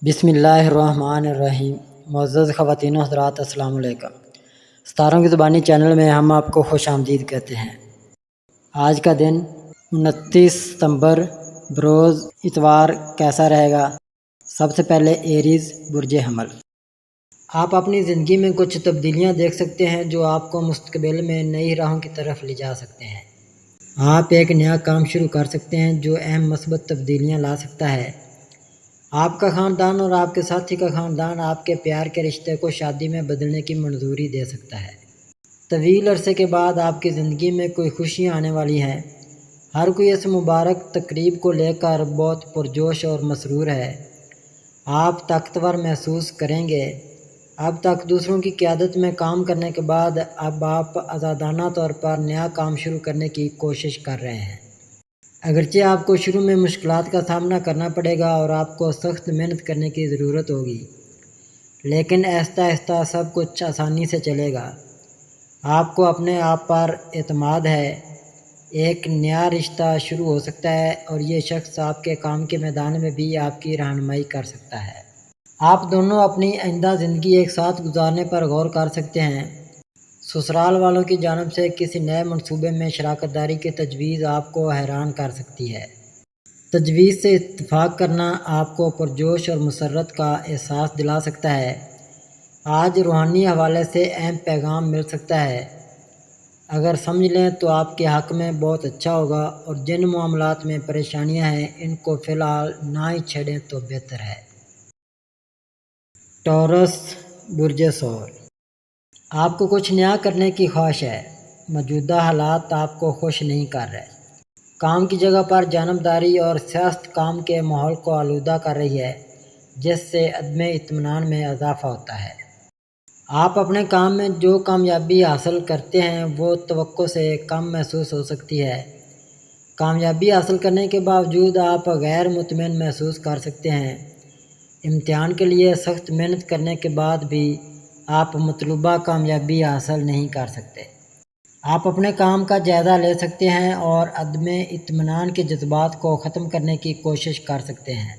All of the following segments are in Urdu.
بسم اللہ الرحمن الرحیم۔ معزز خواتین و حضرات، السلام علیکم۔ ستاروں کی زبانی چینل میں ہم آپ کو خوش آمدید کہتے ہیں۔ آج کا دن 29 ستمبر بروز اتوار کیسا رہے گا؟ سب سے پہلے ایریز برج حمل۔ آپ اپنی زندگی میں کچھ تبدیلیاں دیکھ سکتے ہیں جو آپ کو مستقبل میں نئی راہوں کی طرف لے جا سکتے ہیں۔ آپ ایک نیا کام شروع کر سکتے ہیں جو اہم مثبت تبدیلیاں لا سکتا ہے۔ آپ کا خاندان اور آپ کے ساتھی کا خاندان آپ کے پیار کے رشتے کو شادی میں بدلنے کی منظوری دے سکتا ہے۔ طویل عرصے کے بعد آپ کی زندگی میں کوئی خوشیاں آنے والی ہیں۔ ہر کوئی اس مبارک تقریب کو لے کر بہت پرجوش اور مسرور ہے۔ آپ طاقتور محسوس کریں گے۔ اب تک دوسروں کی قیادت میں کام کرنے کے بعد اب آپ آزادانہ طور پر نیا کام شروع کرنے کی کوشش کر رہے ہیں۔ اگرچہ آپ کو شروع میں مشکلات کا سامنا کرنا پڑے گا اور آپ کو سخت محنت کرنے کی ضرورت ہوگی، لیکن آہستہ آہستہ سب کچھ آسانی سے چلے گا۔ آپ کو اپنے آپ پر اعتماد ہے۔ ایک نیا رشتہ شروع ہو سکتا ہے اور یہ شخص آپ کے کام کے میدان میں بھی آپ کی رہنمائی کر سکتا ہے۔ آپ دونوں اپنی آئندہ زندگی ایک ساتھ گزارنے پر غور کر سکتے ہیں۔ سسرال والوں کی جانب سے کسی نئے منصوبے میں شراکت داری کی تجویز آپ کو حیران کر سکتی ہے۔ تجویز سے اتفاق کرنا آپ کو پرجوش اور مسرت کا احساس دلا سکتا ہے۔ آج روحانی حوالے سے اہم پیغام مل سکتا ہے۔ اگر سمجھ لیں تو آپ کے حق میں بہت اچھا ہوگا، اور جن معاملات میں پریشانیاں ہیں ان کو فی الحال نہ ہی چھیڑیں تو بہتر ہے۔ ٹورس برج ثور۔ آپ کو کچھ نیا کرنے کی خواہش ہے۔ موجودہ حالات آپ کو خوش نہیں کر رہے۔ کام کی جگہ پر جانبداری اور سیاست کام کے ماحول کو آلودہ کر رہی ہے، جس سے عدم اطمینان میں اضافہ ہوتا ہے۔ آپ اپنے کام میں جو کامیابی حاصل کرتے ہیں وہ توقع سے کم محسوس ہو سکتی ہے۔ کامیابی حاصل کرنے کے باوجود آپ غیر مطمئن محسوس کر سکتے ہیں۔ امتحان کے لیے سخت محنت کرنے کے بعد بھی آپ مطلوبہ کامیابی حاصل نہیں کر سکتے۔ آپ اپنے کام کا جائزہ لے سکتے ہیں اور عدم اطمینان کے جذبات کو ختم کرنے کی کوشش کر سکتے ہیں۔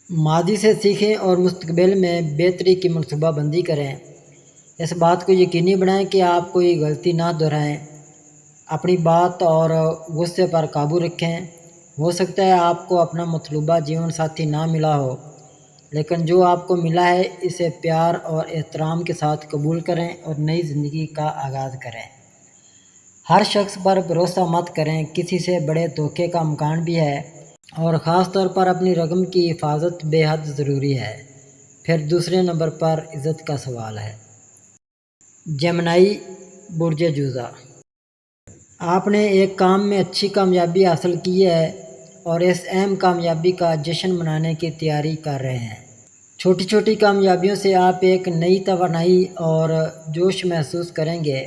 ماضی سے سیکھیں اور مستقبل میں بہتری کی منصوبہ بندی کریں۔ اس بات کو یقینی بنائیں کہ آپ کوئی غلطی نہ دہرائیں۔ اپنی بات اور غصے پر قابو رکھیں۔ ہو سکتا ہے آپ کو اپنا مطلوبہ جیون ساتھی نہ ملا ہو، لیکن جو آپ کو ملا ہے اسے پیار اور احترام کے ساتھ قبول کریں اور نئی زندگی کا آغاز کریں۔ ہر شخص پر بھروسہ مت کریں، کسی سے بڑے دھوکے کا امکان بھی ہے، اور خاص طور پر اپنی رقم کی حفاظت بے حد ضروری ہے۔ پھر دوسرے نمبر پر عزت کا سوال ہے۔ جیمنائی برج جوزا۔ آپ نے ایک کام میں اچھی کامیابی حاصل کی ہے اور اس اہم کامیابی کا جشن منانے کی تیاری کر رہے ہیں۔ چھوٹی چھوٹی کامیابیوں سے آپ ایک نئی توانائی اور جوش محسوس کریں گے۔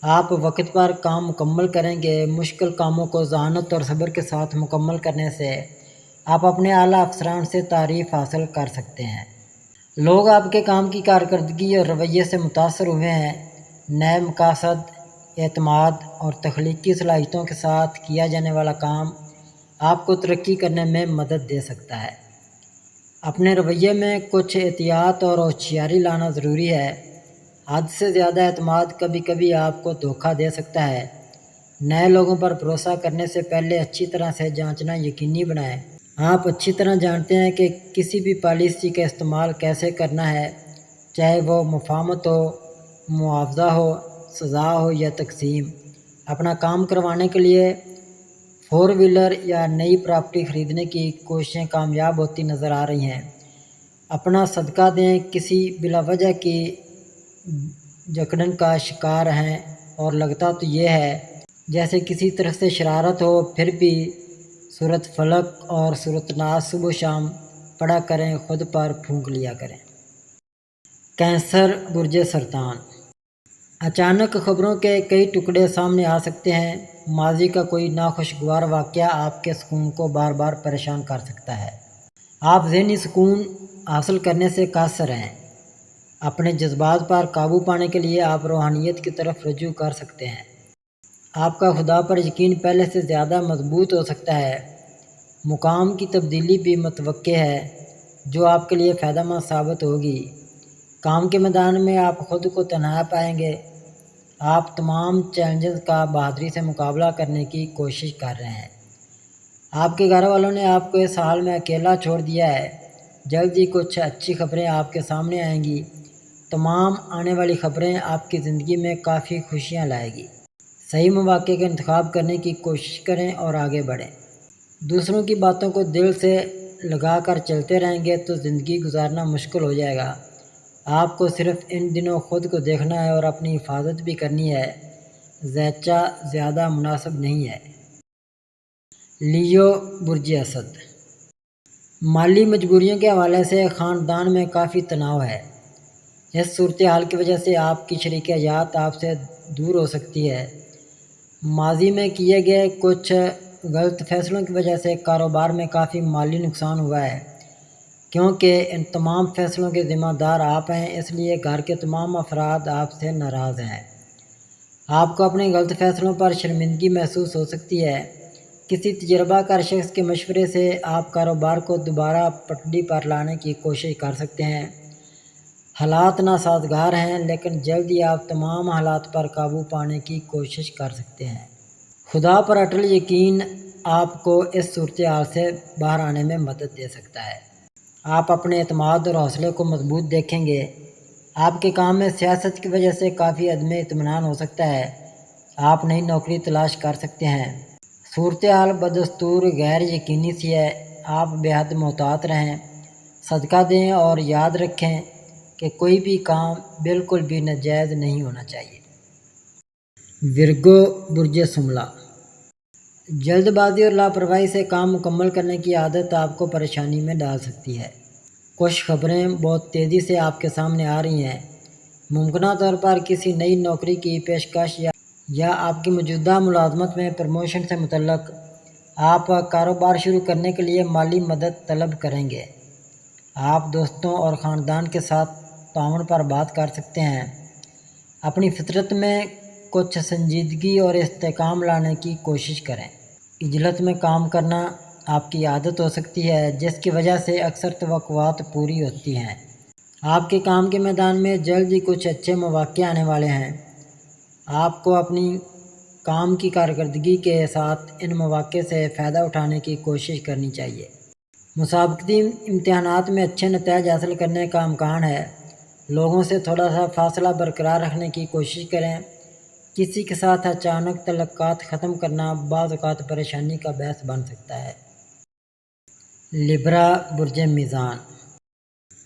آپ وقت پر کام مکمل کریں گے۔ مشکل کاموں کو ذہانت اور صبر کے ساتھ مکمل کرنے سے آپ اپنے اعلیٰ افسران سے تعریف حاصل کر سکتے ہیں۔ لوگ آپ کے کام کی کارکردگی اور رویے سے متاثر ہوئے ہیں۔ نئے مقاصد، اعتماد اور تخلیقی صلاحیتوں کے ساتھ کیا جانے والا کام آپ کو ترقی کرنے میں مدد دے سکتا ہے۔ اپنے رویے میں کچھ احتیاط اور ہوشیاری لانا ضروری ہے۔ حد سے زیادہ اعتماد کبھی کبھی آپ کو دھوکہ دے سکتا ہے۔ نئے لوگوں پر بھروسہ کرنے سے پہلے اچھی طرح سے جانچنا یقینی بنائیں۔ آپ اچھی طرح جانتے ہیں کہ کسی بھی پالیسی کا استعمال کیسے کرنا ہے، چاہے وہ مفاہمت ہو، معاوضہ ہو، سزا ہو یا تقسیم۔ اپنا کام کروانے کے لیے فور ویلر یا نئی پراپرٹی خریدنے کی کوششیں کامیاب ہوتی نظر آ رہی ہیں۔ اپنا صدقہ دیں، کسی بلا وجہ کی جکڑن کا شکار ہیں اور لگتا تو یہ ہے جیسے کسی طرح سے شرارت ہو، پھر بھی سورۃ فلق اور سورۃ ناس صبح و شام پڑھا کریں، خود پر پھونک لیا کریں۔ کینسر برج سرطان۔ اچانک خبروں کے کئی ٹکڑے سامنے آ سکتے ہیں۔ ماضی کا کوئی ناخوشگوار واقعہ آپ کے سکون کو بار بار پریشان کر سکتا ہے۔ آپ ذہنی سکون حاصل کرنے سے قاصر ہیں۔ اپنے جذبات پر قابو پانے کے لیے آپ روحانیت کی طرف رجوع کر سکتے ہیں۔ آپ کا خدا پر یقین پہلے سے زیادہ مضبوط ہو سکتا ہے۔ مقام کی تبدیلی بھی متوقع ہے۔ جو آپ کے لیے فائدہ مند ثابت ہوگی۔ کام کے میدان میں آپ خود کو تنہا پائیں گے۔ آپ تمام چیلنجز کا بہادری سے مقابلہ کرنے کی کوشش کر رہے ہیں۔ آپ کے گھر والوں نے آپ کو اس حال میں اکیلا چھوڑ دیا ہے۔ جلد ہی کچھ اچھی خبریں آپ کے سامنے آئیں گی۔ تمام آنے والی خبریں آپ کی زندگی میں کافی خوشیاں لائے گی۔ صحیح مواقع کا انتخاب کرنے کی کوشش کریں اور آگے بڑھیں۔ دوسروں کی باتوں کو دل سے لگا کر چلتے رہیں گے تو زندگی گزارنا مشکل ہو جائے گا۔ آپ کو صرف ان دنوں خود کو دیکھنا ہے اور اپنی حفاظت بھی کرنی ہے۔ زیچہ زیادہ مناسب نہیں ہے۔ لیو برج اسد، مالی مجبوریوں کے حوالے سے خاندان میں کافی تناؤ ہے۔ اس صورتحال کی وجہ سے آپ کی شریک حیات آپ سے دور ہو سکتی ہے۔ ماضی میں کیے گئے کچھ غلط فیصلوں کی وجہ سے کاروبار میں کافی مالی نقصان ہوا ہے۔ کیونکہ ان تمام فیصلوں کے ذمہ دار آپ ہیں، اس لیے گھر کے تمام افراد آپ سے ناراض ہیں۔ آپ کو اپنے غلط فیصلوں پر شرمندگی محسوس ہو سکتی ہے۔ کسی تجربہ کار شخص کے مشورے سے آپ کاروبار کو دوبارہ پٹڑی پر لانے کی کوشش کر سکتے ہیں۔ حالات ناسازگار ہیں، لیکن جلد ہی آپ تمام حالات پر قابو پانے کی کوشش کر سکتے ہیں۔ خدا پر اٹل یقین آپ کو اس صورتحال سے باہر آنے میں مدد دے سکتا ہے۔ آپ اپنے اعتماد اور حوصلے کو مضبوط دیکھیں گے۔ آپ کے کام میں سیاست کی وجہ سے کافی عدم اطمینان ہو سکتا ہے۔ آپ نئی نوکری تلاش کر سکتے ہیں۔ صورتحال بدستور غیر یقینی سی ہے۔ آپ بے حد محتاط رہیں، صدقہ دیں اور یاد رکھیں کہ کوئی بھی کام بالکل بھی ناجائز نہیں ہونا چاہیے۔ ورگو برج شملہ، جلد بازی اور لاپرواہی سے کام مکمل کرنے کی عادت آپ کو پریشانی میں ڈال سکتی ہے۔ کچھ خبریں بہت تیزی سے آپ کے سامنے آ رہی ہیں۔ ممکنہ طور پر کسی نئی نوکری کی پیشکش یا آپ کی موجودہ ملازمت میں پروموشن سے متعلق آپ کاروبار شروع کرنے کے لیے مالی مدد طلب کریں گے۔ آپ دوستوں اور خاندان کے ساتھ تعاون پر بات کر سکتے ہیں۔ اپنی فطرت میں کچھ سنجیدگی اور استحکام لانے کی کوشش کریں۔ عجلت میں کام کرنا آپ کی عادت ہو سکتی ہے، جس کی وجہ سے اکثر توقعات پوری ہوتی ہیں۔ آپ کے کام کے میدان میں جلد ہی کچھ اچھے مواقع آنے والے ہیں۔ آپ کو اپنی کام کی کارکردگی کے ساتھ ان مواقع سے فائدہ اٹھانے کی کوشش کرنی چاہیے۔ مسابقتی امتحانات میں اچھے نتائج حاصل کرنے کا امکان ہے۔ لوگوں سے تھوڑا سا فاصلہ برقرار رکھنے کی کوشش کریں۔ کسی کے ساتھ اچانک تعلقات ختم کرنا بعض اوقات پریشانی کا باعث بن سکتا ہے۔ لبرا برج میزان،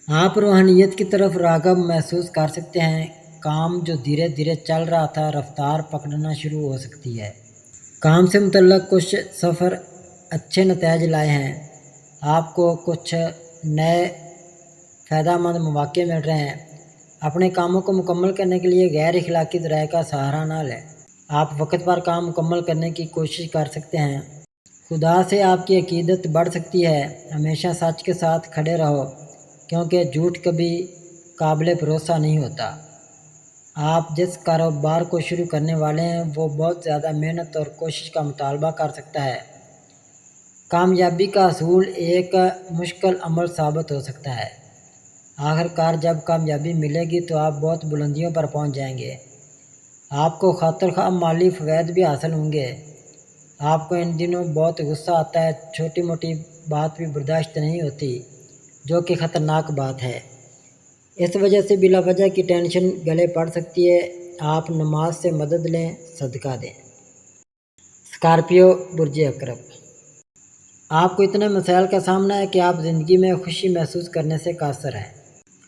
آپ روحانیت کی طرف راغب محسوس کر سکتے ہیں۔ کام جو دھیرے دھیرے چل رہا تھا رفتار پکڑنا شروع ہو سکتی ہے۔ کام سے متعلق کچھ سفر اچھے نتائج لائے ہیں۔ آپ کو کچھ نئے فائدہ مند مواقع مل رہے ہیں۔ اپنے کاموں کو مکمل کرنے کے لیے غیر اخلاقی ذرائع کا سہارا نہ لیں۔ آپ وقت پر کام مکمل کرنے کی کوشش کر سکتے ہیں۔ خدا سے آپ کی عقیدت بڑھ سکتی ہے۔ ہمیشہ سچ کے ساتھ کھڑے رہو، کیونکہ جھوٹ کبھی قابل بھروسہ نہیں ہوتا۔ آپ جس کاروبار کو شروع کرنے والے ہیں وہ بہت زیادہ محنت اور کوشش کا مطالبہ کر سکتا ہے۔ کامیابی کا حصول ایک مشکل عمل ثابت ہو سکتا ہے۔ آخر کار جب کامیابی ملے گی تو آپ بہت بلندیوں پر پہنچ جائیں گے۔ آپ کو خاطر خواہ مالی فوائد بھی حاصل ہوں گے۔ آپ کو ان دنوں بہت غصہ آتا ہے، چھوٹی موٹی بات بھی برداشت نہیں ہوتی، جو کہ خطرناک بات ہے۔ اس وجہ سے بلا وجہ کی ٹینشن گلے پڑ سکتی ہے۔ آپ نماز سے مدد لیں، صدقہ دیں۔ اسکارپیو برج عقرب، آپ کو اتنے مسائل کا سامنا ہے کہ آپ زندگی میں خوشی محسوس کرنے سے قاصر ہیں۔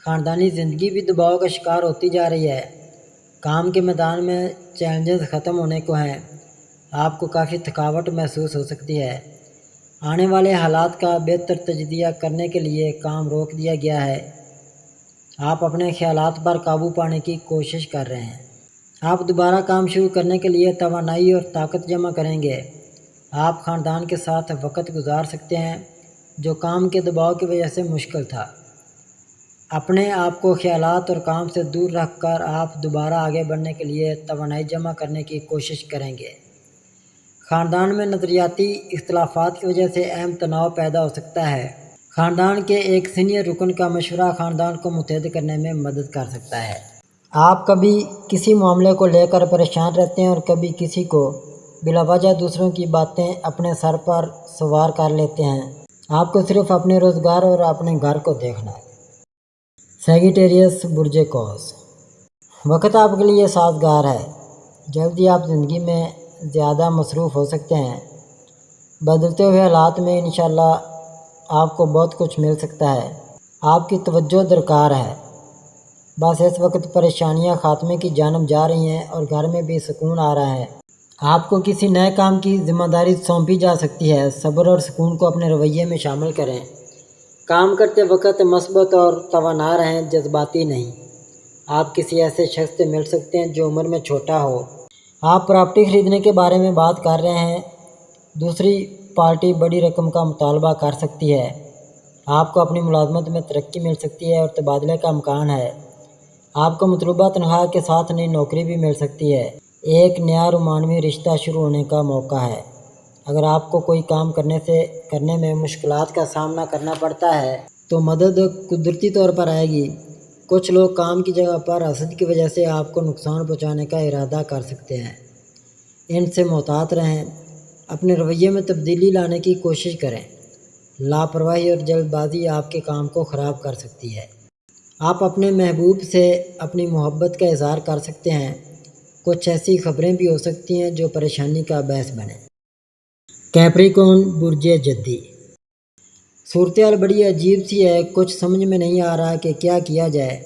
خاندانی زندگی بھی دباؤ کا شکار ہوتی جا رہی ہے۔ کام کے میدان میں چیلنجز ختم ہونے کو ہیں۔ آپ کو کافی تھکاوٹ محسوس ہو سکتی ہے۔ آنے والے حالات کا بہتر تجزیہ کرنے کے لیے کام روک دیا گیا ہے۔ آپ اپنے خیالات پر قابو پانے کی کوشش کر رہے ہیں۔ آپ دوبارہ کام شروع کرنے کے لیے توانائی اور طاقت جمع کریں گے۔ آپ خاندان کے ساتھ وقت گزار سکتے ہیں، جو کام کے دباؤ کی وجہ سے مشکل تھا۔ اپنے آپ کو خیالات اور کام سے دور رکھ کر آپ دوبارہ آگے بڑھنے کے لیے توانائی جمع کرنے کی کوشش کریں گے۔ خاندان میں نظریاتی اختلافات کی وجہ سے اہم تناؤ پیدا ہو سکتا ہے۔ خاندان کے ایک سینئر رکن کا مشورہ خاندان کو متحد کرنے میں مدد کر سکتا ہے۔ آپ کبھی کسی معاملے کو لے کر پریشان رہتے ہیں اور کبھی کسی کو بلا وجہ دوسروں کی باتیں اپنے سر پر سوار کر لیتے ہیں۔ آپ کو صرف اپنے روزگار اور اپنے گھر کو دیکھنا ہے۔ سیجیٹیریس برج قوس، وقت آپ کے لیے سازگار ہے۔ جلدی آپ زندگی میں زیادہ مصروف ہو سکتے ہیں۔ بدلتے ہوئے حالات میں انشاءاللہ آپ کو بہت کچھ مل سکتا ہے۔ آپ کی توجہ درکار ہے۔ بس اس وقت پریشانیاں خاتمے کی جانب جا رہی ہیں اور گھر میں بھی سکون آ رہا ہے۔ آپ کو کسی نئے کام کی ذمہ داری سونپی جا سکتی ہے۔ صبر اور سکون کو اپنے رویے میں شامل کریں۔ کام کرتے وقت مثبت اور توانا رہیں، جذباتی نہیں۔ آپ کسی ایسے شخص سے مل سکتے ہیں جو عمر میں چھوٹا ہو۔ آپ پراپرٹی خریدنے کے بارے میں بات کر رہے ہیں۔ دوسری پارٹی بڑی رقم کا مطالبہ کر سکتی ہے۔ آپ کو اپنی ملازمت میں ترقی مل سکتی ہے اور تبادلے کا امکان ہے۔ آپ کو مطلوبہ تنخواہ کے ساتھ نئی نوکری بھی مل سکتی ہے۔ ایک نیا رومانوی رشتہ شروع ہونے کا موقع ہے۔ اگر آپ کو کوئی کام کرنے میں مشکلات کا سامنا کرنا پڑتا ہے تو مدد قدرتی طور پر آئے گی۔ کچھ لوگ کام کی جگہ پر حسد کی وجہ سے آپ کو نقصان پہنچانے کا ارادہ کر سکتے ہیں۔ ان سے محتاط رہیں۔ اپنے رویے میں تبدیلی لانے کی کوشش کریں۔ لاپرواہی اور جلد بازی آپ کے کام کو خراب کر سکتی ہے۔ آپ اپنے محبوب سے اپنی محبت کا اظہار کر سکتے ہیں۔ کچھ ایسی خبریں بھی ہو سکتی ہیں جو پریشانی کا باعث بنیں۔ کیپریکون برج جدی، صورتحال بڑی عجیب سی ہے۔ کچھ سمجھ میں نہیں آ رہا کہ کیا کیا جائے۔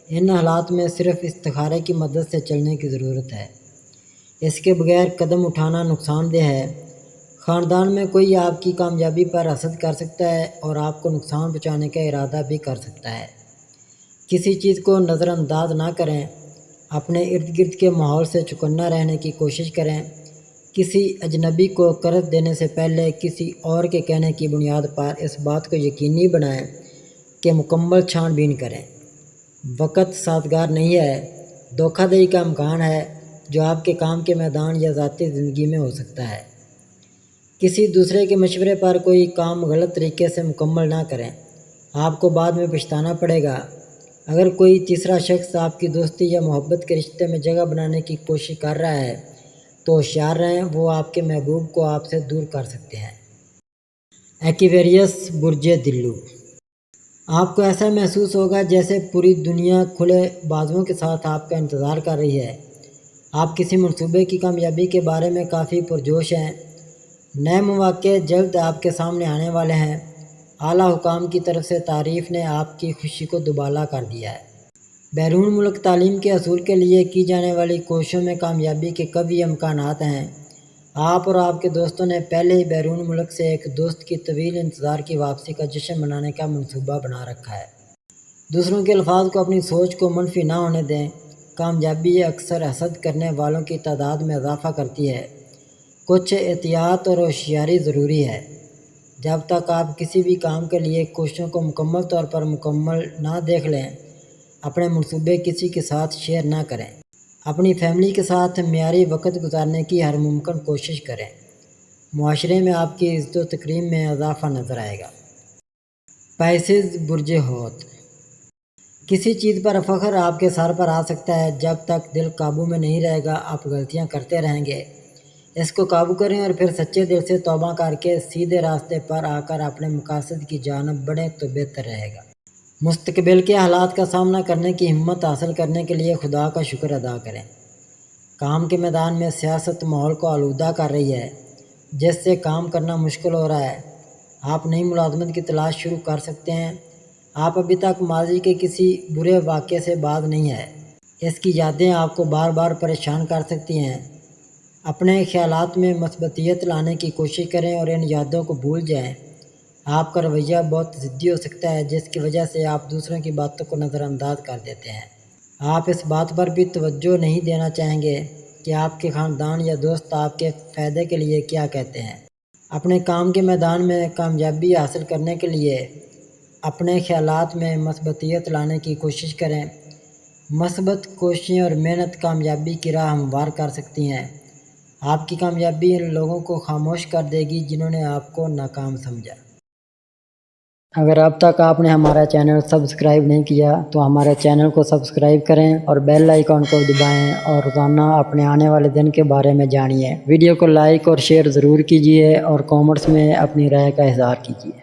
ان حالات میں صرف استخارے کی مدد سے چلنے کی ضرورت ہے۔ اس کے بغیر قدم اٹھانا نقصان دہ ہے۔ خاندان میں کوئی آپ کی کامیابی پر حسد کر سکتا ہے اور آپ کو نقصان پہنچانے کا ارادہ بھی کر سکتا ہے۔ کسی چیز کو نظر انداز نہ کریں۔ اپنے ارد گرد کے ماحول سے چوکنا رہنے کی کوشش کریں۔ کسی اجنبی کو قرض دینے سے پہلے کسی اور کے کہنے کی بنیاد پر اس بات کو یقینی بنائیں کہ مکمل چھان بین کریں۔ وقت سازگار نہیں ہے۔ دھوکہ دہی کا امکان ہے جو آپ کے کام کے میدان یا ذاتی زندگی میں ہو سکتا ہے۔ کسی دوسرے کے مشورے پر کوئی کام غلط طریقے سے مکمل نہ کریں۔ آپ کو بعد میں پچھتانا پڑے گا۔ اگر کوئی تیسرا شخص آپ کی دوستی یا محبت کے رشتے میں جگہ بنانے کی کوشش کر رہا ہے تو ہوشیار رہیں، وہ آپ کے محبوب کو آپ سے دور کر سکتے ہیں۔ ایکویریس برج دلو، آپ کو ایسا محسوس ہوگا جیسے پوری دنیا کھلے بازوؤں کے ساتھ آپ کا انتظار کر رہی ہے۔ آپ کسی منصوبے کی کامیابی کے بارے میں کافی پرجوش ہیں۔ نئے مواقع جلد آپ کے سامنے آنے والے ہیں۔ اعلیٰ حکام کی طرف سے تعریف نے آپ کی خوشی کو دوبالا کر دیا ہے۔ بیرون ملک تعلیم کے حصول کے لیے کی جانے والی کوششوں میں کامیابی کے قوی امکانات ہیں۔ آپ اور آپ کے دوستوں نے پہلے ہی بیرون ملک سے ایک دوست کی طویل انتظار کی واپسی کا جشن منانے کا منصوبہ بنا رکھا ہے۔ دوسروں کے الفاظ کو اپنی سوچ کو منفی نہ ہونے دیں۔ کامیابی اکثر حسد کرنے والوں کی تعداد میں اضافہ کرتی ہے۔ کچھ احتیاط اور ہوشیاری ضروری ہے۔ جب تک آپ کسی بھی کام کے لیے کوششوں کو مکمل طور پر مکمل نہ دیکھ لیں، اپنے منصوبے کسی کے ساتھ شیئر نہ کریں۔ اپنی فیملی کے ساتھ معیاری وقت گزارنے کی ہر ممکن کوشش کریں۔ معاشرے میں آپ کی عزت و تکریم میں اضافہ نظر آئے گا۔ پائسز برج حوت، کسی چیز پر فخر آپ کے سر پر آ سکتا ہے۔ جب تک دل قابو میں نہیں رہے گا آپ غلطیاں کرتے رہیں گے۔ اس کو قابو کریں اور پھر سچے دل سے توبہ کر کے سیدھے راستے پر آ کر اپنے مقاصد کی جانب بڑھیں تو بہتر رہے گا۔ مستقبل کے حالات کا سامنا کرنے کی ہمت حاصل کرنے کے لیے خدا کا شکر ادا کریں۔ کام کے میدان میں سیاست ماحول کو آلودہ کر رہی ہے جس سے کام کرنا مشکل ہو رہا ہے۔ آپ نئی ملازمت کی تلاش شروع کر سکتے ہیں۔ آپ ابھی تک ماضی کے کسی برے واقعے سے باز نہیں ہیں۔ اس کی یادیں آپ کو بار بار پریشان کر سکتی ہیں۔ اپنے خیالات میں مثبتیت لانے کی کوشش کریں اور ان یادوں کو بھول جائیں۔ آپ کا رویہ بہت ضدی ہو سکتا ہے جس کی وجہ سے آپ دوسروں کی باتوں کو نظر انداز کر دیتے ہیں۔ آپ اس بات پر بھی توجہ نہیں دینا چاہیں گے کہ آپ کے خاندان یا دوست آپ کے فائدے کے لیے کیا کہتے ہیں۔ اپنے کام کے میدان میں کامیابی حاصل کرنے کے لیے اپنے خیالات میں مثبتیت لانے کی کوشش کریں۔ مثبت کوششیں اور محنت کامیابی کی راہ ہموار کر سکتی ہیں۔ آپ کی کامیابی ان لوگوں کو خاموش کر دے گی جنہوں نے آپ کو ناکام سمجھا۔ اگر اب تک آپ نے ہمارا چینل سبسکرائب نہیں کیا تو ہمارے چینل کو سبسکرائب کریں اور بیل آئیکن کو دبائیں اور روزانہ اپنے آنے والے دن کے بارے میں جانیے۔ ویڈیو کو لائک اور شیئر ضرور کیجیے اور کامنٹس میں اپنی رائے کا اظہار کیجیے۔